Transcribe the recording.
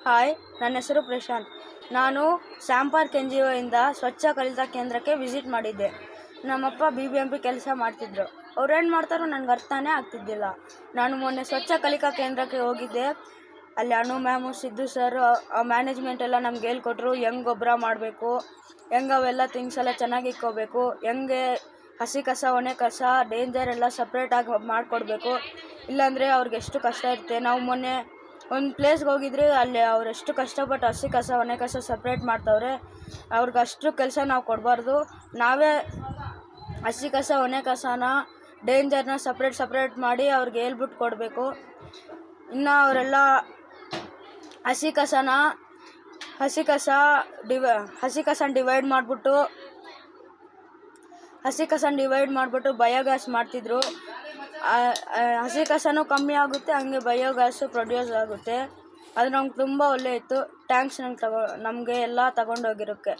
Hi, ನನ್ನ ಹೆಸರು ಪ್ರಶಾಂತ್. ನಾನು ಸ್ಯಾಮ್ ಪಾರ್ಕ್ NGO ಇಂದ ಸ್ವಚ್ಛ ಕಲಿಕಾ ಕೇಂದ್ರಕ್ಕೆ ವಿಸಿಟ್ ಮಾಡಿದ್ದೆ. ನಮ್ಮಪ್ಪ BBMP ಕೆಲಸ ಮಾಡ್ತಿದ್ರು. ಅವ್ರೇನು ಮಾಡ್ತಾರೋ ನನಗೆ ಅರ್ಥನೇ ಆಗ್ತಿದ್ದಿಲ್ಲ. ನಾನು ಮೊನ್ನೆ ಸ್ವಚ್ಛ ಕಲಿಕಾ ಕೇಂದ್ರಕ್ಕೆ ಹೋಗಿದ್ದೆ. ಅಲ್ಲಿ ಅನು ಮ್ಯಾಮು, ಸಿದ್ದು ಸರ್, ಮ್ಯಾನೇಜ್ಮೆಂಟ್ ಎಲ್ಲ ನಮ್ಗೆ ಹೇಳ್ಕೊಟ್ರು. ಹೆಂಗೆ ಗೊಬ್ಬರ ಮಾಡಬೇಕು, ಹೆಂಗೆ ಅವೆಲ್ಲ ಥಿಂಗ್ಸ್ ಎಲ್ಲ ಚೆನ್ನಾಗಿ ಇಟ್ಕೋಬೇಕು, ಹೆಂಗೆ ಹಸಿ ಕಸ ಒಣ ಕಸ ಡೇಂಜರ್ ಎಲ್ಲ ಸಪ್ರೇಟಾಗಿ ಮಾಡಿಕೊಡ್ಬೇಕು. ಇಲ್ಲಾಂದರೆ ಅವ್ರಿಗೆ ಎಷ್ಟು ಕಷ್ಟ ಇರುತ್ತೆ. ನಾವು ಮೊನ್ನೆ ಒಂದು ಪ್ಲೇಸ್ಗೆ ಹೋಗಿದ್ರೆ ಅಲ್ಲಿ ಅವ್ರು ಎಷ್ಟು ಕಷ್ಟಪಟ್ಟು ಹಸಿ ಕಸ ಒಣ ಕಸ ಸಪ್ರೇಟ್ ಮಾಡ್ತವ್ರೆ. ಅವ್ರಿಗೆ ಅಷ್ಟು ಕೆಲಸ ನಾವು ಕೊಡಬಾರ್ದು. ನಾವೇ ಹಸಿ ಕಸ ಒಣ ಕಸನ ಡೇಂಜರ್ನ ಸಪ್ರೇಟ್ ಮಾಡಿ ಅವ್ರಿಗೆ ಹೇಳ್ಬಿಟ್ಟು ಕೊಡಬೇಕು. ಇನ್ನು ಅವರೆಲ್ಲ ಹಸಿ ಕಸನ ಡಿವೈಡ್ ಮಾಡಿಬಿಟ್ಟು ಬಯೋಗ್ಯಾಸ್ ಮಾಡ್ತಿದ್ರು. ಹಸಿ ಕಸನೂ ಕಮ್ಮಿ ಆಗುತ್ತೆ, ಹಂಗೆ ಬಯೋಗ್ಯಾಸು ಪ್ರೊಡ್ಯೂಸ್ ಆಗುತ್ತೆ. ಅದು ನಮ್ಗೆ ತುಂಬ ಒಳ್ಳೆ ಇತ್ತು. ಥ್ಯಾಂಕ್ಸ್ ನಮಗೆ ಎಲ್ಲ ತಗೊಂಡೋಗಿರೋಕ್ಕೆ.